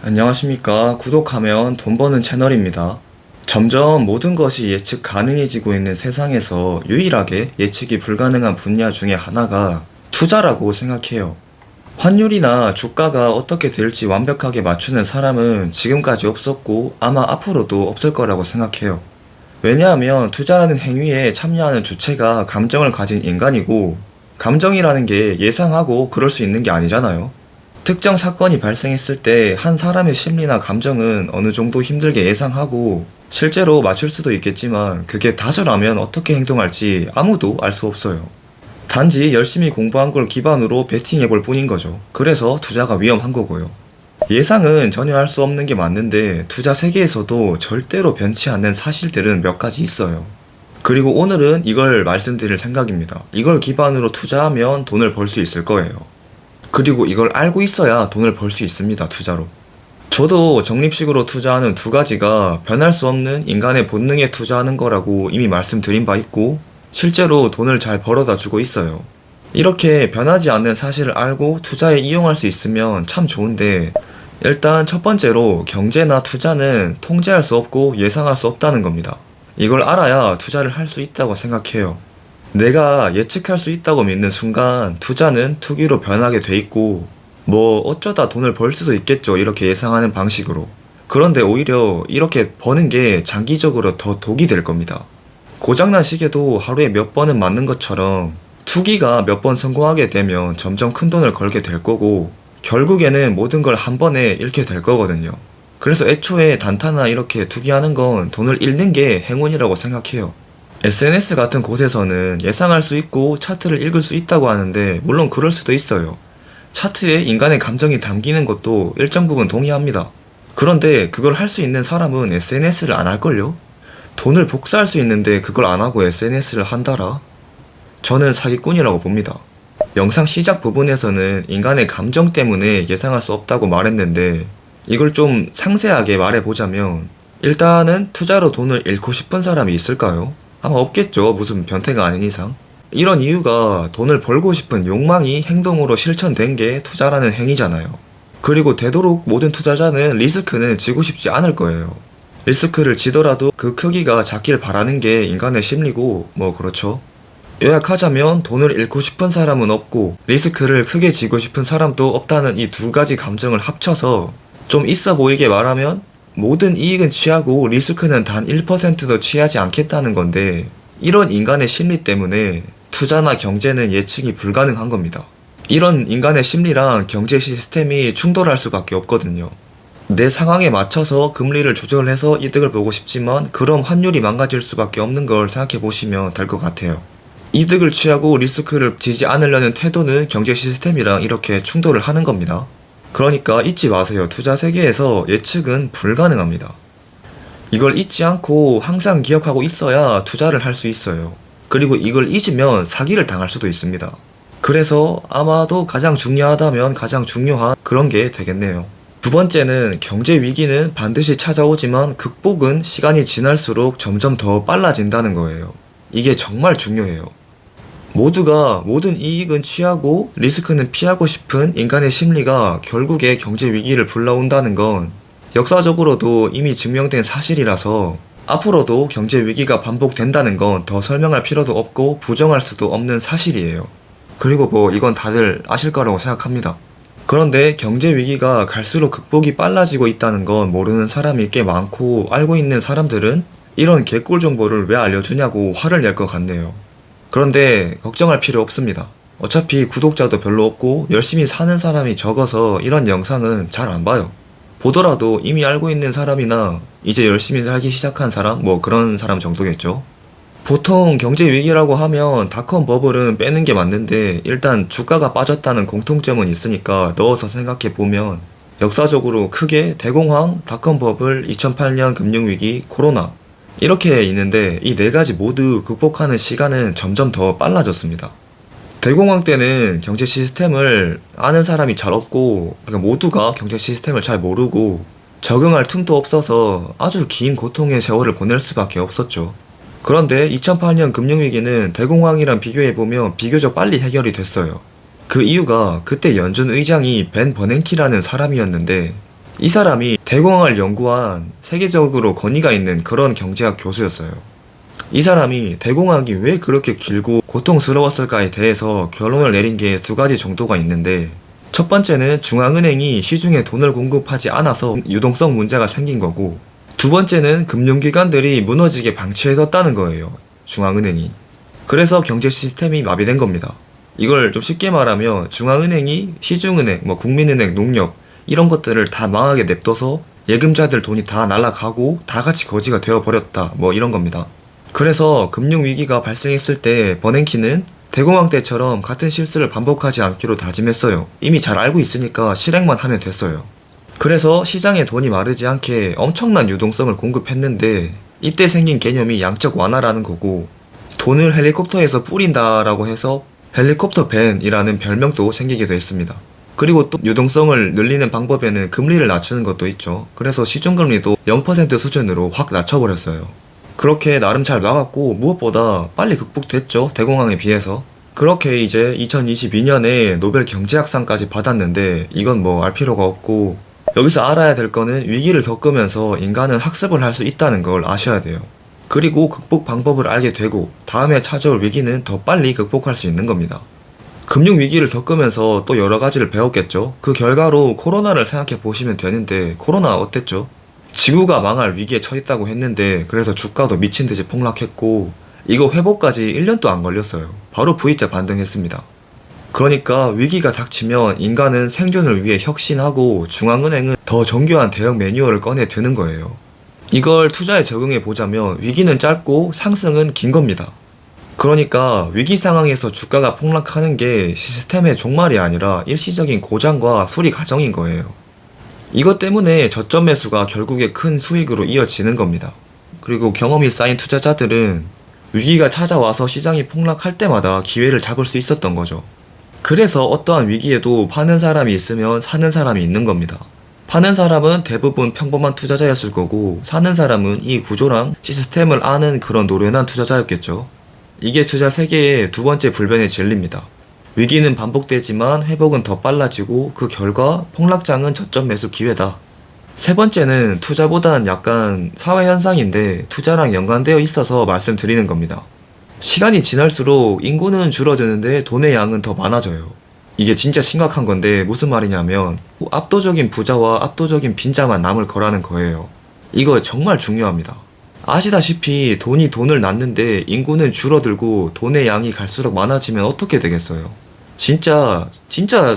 안녕하십니까. 구독하면 돈 버는 채널입니다. 점점 모든 것이 예측 가능해지고 있는 세상에서 유일하게 예측이 불가능한 분야 중에 하나가 투자라고 생각해요. 환율이나 주가가 어떻게 될지 완벽하게 맞추는 사람은 지금까지 없었고 아마 앞으로도 없을 거라고 생각해요. 왜냐하면 투자라는 행위에 참여하는 주체가 감정을 가진 인간이고, 감정이라는 게 예상하고 그럴 수 있는 게 아니잖아요. 특정 사건이 발생했을 때 한 사람의 심리나 감정은 어느 정도 힘들게 예상하고 실제로 맞출 수도 있겠지만, 그게 다수라면 어떻게 행동할지 아무도 알 수 없어요. 단지 열심히 공부한 걸 기반으로 베팅해 볼 뿐인 거죠. 그래서 투자가 위험한 거고요. 예상은 전혀 할 수 없는 게 맞는데, 투자 세계에서도 절대로 변치 않는 사실들은 몇 가지 있어요. 그리고 오늘은 이걸 말씀드릴 생각입니다. 이걸 기반으로 투자하면 돈을 벌 수 있을 거예요. 그리고 이걸 알고 있어야 돈을 벌 수 있습니다, 투자로. 저도 적립식으로 투자하는 두 가지가 변할 수 없는 인간의 본능에 투자하는 거라고 이미 말씀드린 바 있고, 실제로 돈을 잘 벌어다 주고 있어요. 이렇게 변하지 않는 사실을 알고 투자에 이용할 수 있으면 참 좋은데, 일단 첫 번째로 경제나 투자는 통제할 수 없고 예상할 수 없다는 겁니다. 이걸 알아야 투자를 할 수 있다고 생각해요. 내가 예측할 수 있다고 믿는 순간 투자는 투기로 변하게 돼 있고, 뭐 어쩌다 돈을 벌 수도 있겠죠, 이렇게 예상하는 방식으로. 그런데 오히려 이렇게 버는 게 장기적으로 더 독이 될 겁니다. 고장난 시계도 하루에 몇 번은 맞는 것처럼 투기가 몇 번 성공하게 되면 점점 큰 돈을 걸게 될 거고, 결국에는 모든 걸 한 번에 잃게 될 거거든요. 그래서 애초에 단타나 이렇게 투기하는 건 돈을 잃는 게 행운이라고 생각해요. SNS 같은 곳에서는 예상할 수 있고 차트를 읽을 수 있다고 하는데, 물론 그럴 수도 있어요. 차트에 인간의 감정이 담기는 것도 일정 부분 동의합니다. 그런데 그걸 할 수 있는 사람은 SNS를 안 할걸요? 돈을 복사할 수 있는데 그걸 안 하고 SNS를 한다라? 저는 사기꾼이라고 봅니다. 영상 시작 부분에서는 인간의 감정 때문에 예상할 수 없다고 말했는데, 이걸 좀 상세하게 말해보자면, 일단은 투자로 돈을 잃고 싶은 사람이 있을까요? 아마 없겠죠. 무슨 변태가 아닌 이상. 이런 이유가 돈을 벌고 싶은 욕망이 행동으로 실천된 게 투자라는 행위잖아요. 그리고 되도록 모든 투자자는 리스크는 지고 싶지 않을 거예요. 리스크를 지더라도 그 크기가 작길 바라는 게 인간의 심리고, 뭐 그렇죠. 요약하자면 돈을 잃고 싶은 사람은 없고 리스크를 크게 지고 싶은 사람도 없다는 이 두 가지 감정을 합쳐서 좀 있어 보이게 말하면, 모든 이익은 취하고 리스크는 단 1%도 취하지 않겠다는 건데, 이런 인간의 심리 때문에 투자나 경제는 예측이 불가능한 겁니다. 이런 인간의 심리랑 경제 시스템이 충돌할 수밖에 없거든요. 내 상황에 맞춰서 금리를 조절해서 이득을 보고 싶지만, 그럼 환율이 망가질 수밖에 없는 걸 생각해 보시면 될 것 같아요. 이득을 취하고 리스크를 지지 않으려는 태도는 경제 시스템이랑 이렇게 충돌을 하는 겁니다. 그러니까 잊지 마세요. 투자 세계에서 예측은 불가능합니다. 이걸 잊지 않고 항상 기억하고 있어야 투자를 할 수 있어요. 그리고 이걸 잊으면 사기를 당할 수도 있습니다. 그래서 아마도 가장 중요하다면 가장 중요한 그런 게 되겠네요. 두 번째는, 경제 위기는 반드시 찾아오지만 극복은 시간이 지날수록 점점 더 빨라진다는 거예요. 이게 정말 중요해요. 모두가 모든 이익은 취하고 리스크는 피하고 싶은 인간의 심리가 결국에 경제 위기를 불러온다는 건 역사적으로도 이미 증명된 사실이라서, 앞으로도 경제 위기가 반복된다는 건 더 설명할 필요도 없고 부정할 수도 없는 사실이에요. 그리고 뭐 이건 다들 아실 거라고 생각합니다. 그런데 경제 위기가 갈수록 극복이 빨라지고 있다는 건 모르는 사람이 꽤 많고, 알고 있는 사람들은 이런 개꿀 정보를 왜 알려주냐고 화를 낼 것 같네요. 그런데 걱정할 필요 없습니다. 어차피 구독자도 별로 없고 열심히 사는 사람이 적어서 이런 영상은 잘 안 봐요. 보더라도 이미 알고 있는 사람이나 이제 열심히 살기 시작한 사람, 뭐 그런 사람 정도겠죠. 보통 경제 위기라고 하면 닷컴 버블은 빼는 게 맞는데, 일단 주가가 빠졌다는 공통점은 있으니까 넣어서 생각해 보면, 역사적으로 크게 대공황, 닷컴 버블, 2008년 금융위기, 코로나 이렇게 있는데, 이 네 가지 모두 극복하는 시간은 점점 더 빨라졌습니다. 대공황 때는 경제 시스템을 아는 사람이 잘 없고, 그러니까 모두가 경제 시스템을 잘 모르고 적응할 틈도 없어서 아주 긴 고통의 세월을 보낼 수밖에 없었죠. 그런데 2008년 금융위기는 대공황이랑 비교해보면 비교적 빨리 해결이 됐어요. 그 이유가 그때 연준 의장이 벤 버냉키라는 사람이었는데, 이 사람이 대공황을 연구한 세계적으로 권위가 있는 그런 경제학 교수였어요. 이 사람이 대공황이 왜 그렇게 길고 고통스러웠을까에 대해서 결론을 내린 게 두 가지 정도가 있는데, 첫 번째는 중앙은행이 시중에 돈을 공급하지 않아서 유동성 문제가 생긴 거고, 두 번째는 금융기관들이 무너지게 방치해뒀다는 거예요. 중앙은행이. 그래서 경제 시스템이 마비된 겁니다. 이걸 좀 쉽게 말하면 중앙은행이 시중은행, 국민은행, 농협 이런 것들을 다 망하게 냅둬서 예금자들 돈이 다 날아가고 다 같이 거지가 되어버렸다, 이런 겁니다. 그래서 금융위기가 발생했을 때 버냉키는 대공황 때처럼 같은 실수를 반복하지 않기로 다짐했어요. 이미 잘 알고 있으니까 실행만 하면 됐어요. 그래서 시장에 돈이 마르지 않게 엄청난 유동성을 공급했는데, 이때 생긴 개념이 양적 완화라는 거고, 돈을 헬리콥터에서 뿌린다라고 해서 헬리콥터 밴이라는 별명도 생기게 됐습니다. 그리고 또 유동성을 늘리는 방법에는 금리를 낮추는 것도 있죠. 그래서 시중금리도 0% 수준으로 확 낮춰버렸어요. 그렇게 나름 잘 막았고 무엇보다 빨리 극복됐죠. 대공황에 비해서. 그렇게 이제 2022년에 노벨 경제학상까지 받았는데, 이건 알 필요가 없고, 여기서 알아야 될 거는 위기를 겪으면서 인간은 학습을 할 수 있다는 걸 아셔야 돼요. 그리고 극복 방법을 알게 되고 다음에 찾아올 위기는 더 빨리 극복할 수 있는 겁니다. 금융위기를 겪으면서 또 여러 가지를 배웠겠죠. 그 결과로 코로나를 생각해 보시면 되는데, 코로나 어땠죠? 지구가 망할 위기에 처했다고 했는데, 그래서 주가도 미친듯이 폭락했고, 이거 회복까지 1년도 안 걸렸어요. 바로 V자 반등했습니다. 그러니까 위기가 닥치면 인간은 생존을 위해 혁신하고 중앙은행은 더 정교한 대응 매뉴얼을 꺼내 드는 거예요. 이걸 투자에 적용해 보자면 위기는 짧고 상승은 긴 겁니다. 그러니까 위기 상황에서 주가가 폭락하는 게 시스템의 종말이 아니라 일시적인 고장과 수리 과정인 거예요. 이것 때문에 저점 매수가 결국에 큰 수익으로 이어지는 겁니다. 그리고 경험이 쌓인 투자자들은 위기가 찾아와서 시장이 폭락할 때마다 기회를 잡을 수 있었던 거죠. 그래서 어떠한 위기에도 파는 사람이 있으면 사는 사람이 있는 겁니다. 파는 사람은 대부분 평범한 투자자였을 거고, 사는 사람은 이 구조랑 시스템을 아는 그런 노련한 투자자였겠죠. 이게 투자 세계의 두 번째 불변의 진리입니다. 위기는 반복되지만 회복은 더 빨라지고, 그 결과 폭락장은 저점 매수 기회다. 세 번째는 투자보단 약간 사회현상인데 투자랑 연관되어 있어서 말씀드리는 겁니다. 시간이 지날수록 인구는 줄어드는데 돈의 양은 더 많아져요. 이게 진짜 심각한 건데 무슨 말이냐면, 압도적인 부자와 압도적인 빈자만 남을 거라는 거예요. 이거 정말 중요합니다. 아시다시피 돈이 돈을 낳는데 인구는 줄어들고 돈의 양이 갈수록 많아지면 어떻게 되겠어요? 진짜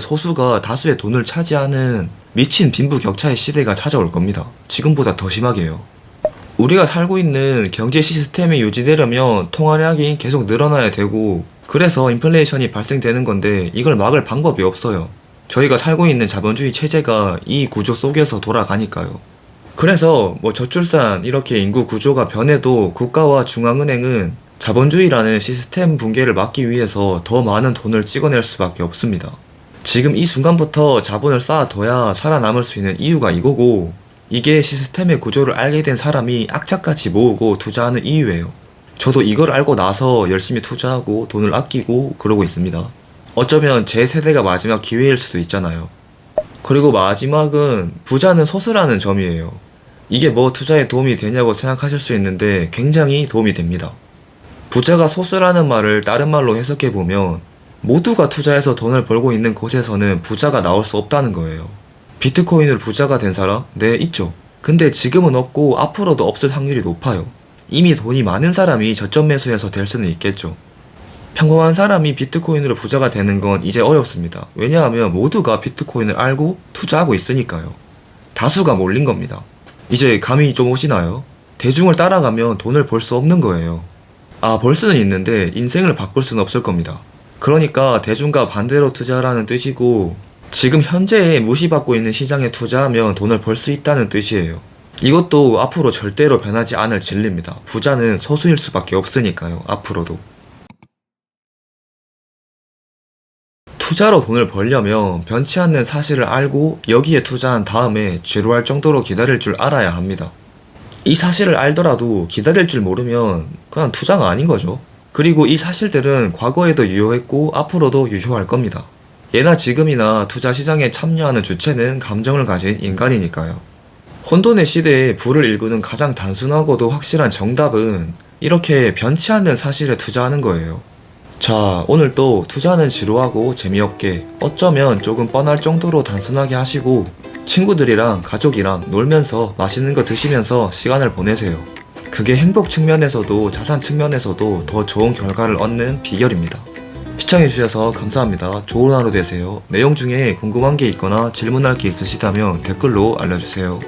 소수가 다수의 돈을 차지하는 미친 빈부격차의 시대가 찾아올 겁니다. 지금보다 더 심하게요. 우리가 살고 있는 경제 시스템이 유지되려면 통화량이 계속 늘어나야 되고, 그래서 인플레이션이 발생되는 건데 이걸 막을 방법이 없어요. 저희가 살고 있는 자본주의 체제가 이 구조 속에서 돌아가니까요. 그래서 저출산 이렇게 인구 구조가 변해도 국가와 중앙은행은 자본주의라는 시스템 붕괴를 막기 위해서 더 많은 돈을 찍어낼 수밖에 없습니다. 지금 이 순간부터 자본을 쌓아둬야 살아남을 수 있는 이유가 이거고, 이게 시스템의 구조를 알게 된 사람이 악착같이 모으고 투자하는 이유예요. 저도 이걸 알고 나서 열심히 투자하고 돈을 아끼고 그러고 있습니다. 어쩌면 제 세대가 마지막 기회일 수도 있잖아요. 그리고 마지막은 부자는 소수라는 점이에요. 이게 투자에 도움이 되냐고 생각하실 수 있는데 굉장히 도움이 됩니다. 부자가 소수라는 말을 다른 말로 해석해보면, 모두가 투자해서 돈을 벌고 있는 곳에서는 부자가 나올 수 없다는 거예요. 비트코인으로 부자가 된 사람? 네, 있죠. 근데 지금은 없고 앞으로도 없을 확률이 높아요. 이미 돈이 많은 사람이 저점 매수해서 될 수는 있겠죠. 평범한 사람이 비트코인으로 부자가 되는 건 이제 어렵습니다. 왜냐하면 모두가 비트코인을 알고 투자하고 있으니까요. 다수가 몰린 겁니다. 이제 감이 좀 오시나요? 대중을 따라가면 돈을 벌 수 없는 거예요. 벌 수는 있는데 인생을 바꿀 수는 없을 겁니다. 그러니까 대중과 반대로 투자하라는 뜻이고, 지금 현재에 무시받고 있는 시장에 투자하면 돈을 벌 수 있다는 뜻이에요. 이것도 앞으로 절대로 변하지 않을 진리입니다. 부자는 소수일 수밖에 없으니까요. 앞으로도. 투자로 돈을 벌려면 변치 않는 사실을 알고 여기에 투자한 다음에 지루할 정도로 기다릴 줄 알아야 합니다. 이 사실을 알더라도 기다릴 줄 모르면 그냥 투자가 아닌 거죠. 그리고 이 사실들은 과거에도 유효했고 앞으로도 유효할 겁니다. 예나 지금이나 투자 시장에 참여하는 주체는 감정을 가진 인간이니까요. 혼돈의 시대에 부를 일구는 가장 단순하고도 확실한 정답은 이렇게 변치 않는 사실에 투자하는 거예요. 자, 오늘 또 투자는 지루하고 재미없게 어쩌면 조금 뻔할 정도로 단순하게 하시고 친구들이랑 가족이랑 놀면서 맛있는 거 드시면서 시간을 보내세요. 그게 행복 측면에서도 자산 측면에서도 더 좋은 결과를 얻는 비결입니다. 시청해주셔서 감사합니다. 좋은 하루 되세요. 내용 중에 궁금한 게 있거나 질문할 게 있으시다면 댓글로 알려주세요.